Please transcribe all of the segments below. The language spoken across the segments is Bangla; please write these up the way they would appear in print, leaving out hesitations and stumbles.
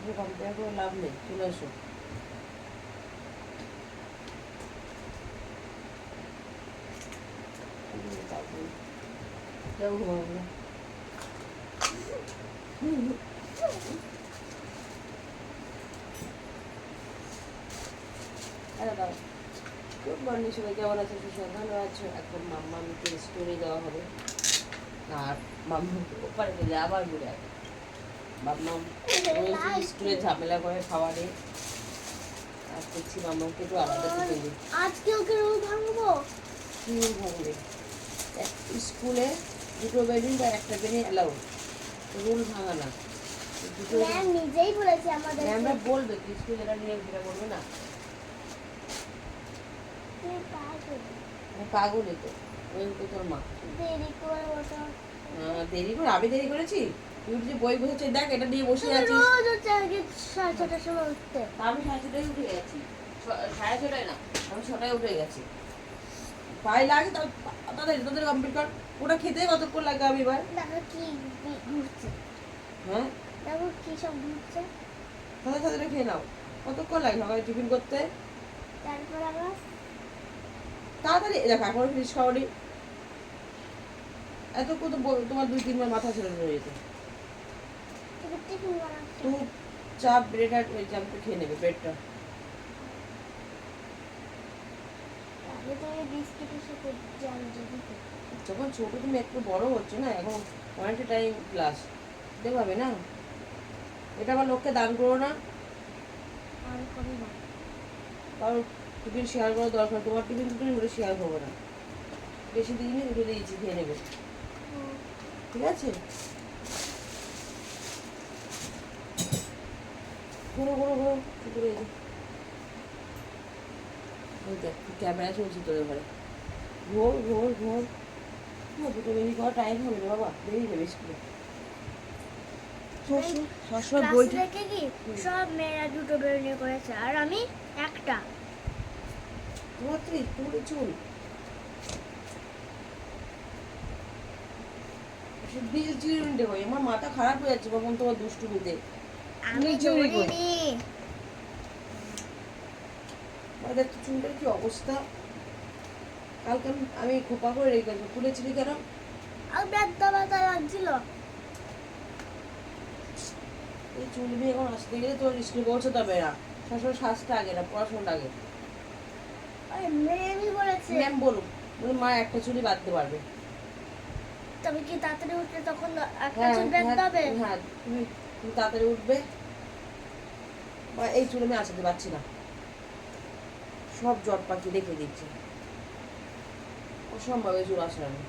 সাথে কম্পেয়ার করে লাভ নেই, চলে আসো। যাও ঘুমাবো না। আরে দাও। গুড মর্নিং সবাই, কেমন আছো? সুস্বাদ ভালো আছো? এখন মাম্মাকে স্টোরে দেওয়া হবে আর মাম্মা ওপারে গেলে আবার ঘুরে আসবে। মাম্মাম স্কুলে ঝামেলা করে খাওয়ারে, আর দেখছি মাম্মাকে একটু আলাদা করে দিই। আজকে ওকে রোল ভাঙবো। কি রোল ভাঙবে? স্কুলে দুটো বেলুন বা একটা বেলুন অ্যালাউ, রুল ভাঙা না। ম্যাম নিজেই বলেছে আমাদের, ম্যামরা বলবে কি স্কুলে এরা নিয়ে ঘুরে করবে না? পাগলই তো, ওই তো তোর মা। দেরি করে ওটা, দেরি করে? আমি দেরি করেছি? তুই যে বই বসেছে দেখ, এটা নিয়ে বসে আছিস। রোজ হচ্ছে আগে 6:30টার সময় উঠতে। আমি 6:30টায় উঠে গেছি, 6:30টায় না, আমি 6টায় উঠে গেছি। পায়ে লাগে তাদের তোদের কমপ্লিট কর। ওটা খেতে কতক্ষণ লাগে? আমি এবার দেখো কি ঘুরছে, হ্যাঁ দেখো কি সব ঘুরছে। তাদের সাথে খেয়ে নাও। কতক্ষণ লাগে সকালে টিফিন করতে? তারপর আবার তাড়াতাড়ি দেখো, এখন ফিনিশ খাওয়ানি এতক্ষণ তো তোমার 2-3 বার মাথা ছেড়ে রয়ে যেত। টিফিন বানাচ্ছে। তো চা ব্রেড আর ওই জ্যামটা খেয়ে নেবে, ব্রেডটা। আগে তো এই বিস্কিটের সাথে জ্যাম দিবি। যখন ছোট তুমি একটু বড় হচ্ছে না, এখন অনেকটা টাইম ক্লাস দিতে পারবে না। এটা আবার লোককে দান করো না, আর করি না। কারণ টিফিন শেয়ার করার দরকার। তোমার টিফিন টিফিন ওটা শেয়ার করবো না, বেশি দিনই উঠে দিয়েছি, খেয়ে নেবে, ঠিক আছে? ঘুরো ঘুরো ঘুরো ঘুরে দেখ ক্যামেরা চলছে তোদের ঘরে। ঘোর ঘোর ঘোর। দুটো বেশি করার টাইম হবে না বাবা, বেরিয়ে যাবে স্কুলে। সবসময় বই রেখে কি সব মেয়েরা দুটো বেরোনি করেছে আর আমি একটা। তোমার চুল দিল চিরুনি দেবো। আমার মাথা খারাপ হয়ে যাচ্ছে কখন তোমার দুষ্টুমিতে। আমি ধরিনি। দেখ চুলটার কি অবস্থা। কালকে আমি খোপা করে রেখেছি, খুলেছিলি কেন? আর ব্যথা ব্যথা লাগছিল। এই চুল নিয়ে এখন আসতে গেলে তোর স্কুলে পৌঁছতে হবে না। সবসময় শ্বাসটা আগে না, পড়াশোনাটা আগে। আরে ম্যামই বলেছে। ম্যাম বলুক, বলে মা একটা চুলই বাঁধতে পারবে। তবে কি তাড়াতাড়ি উঠলে তখন একটা হ্যাঁ চুল বেঁধতে হবে? হ্যাঁ, তুমি তুমি তাড়াতাড়ি উঠবে। বা এই চুল আমি আসাতে পারছি না, সব জট পাখি রেখে দিচ্ছে, অসম্ভব এই চুল আসানো।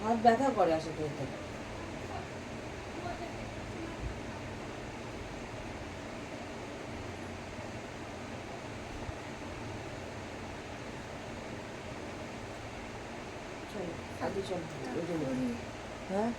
হাত ব্যথা করে আসাতে হতে। চলো আগে চলো, হ্যাঁ।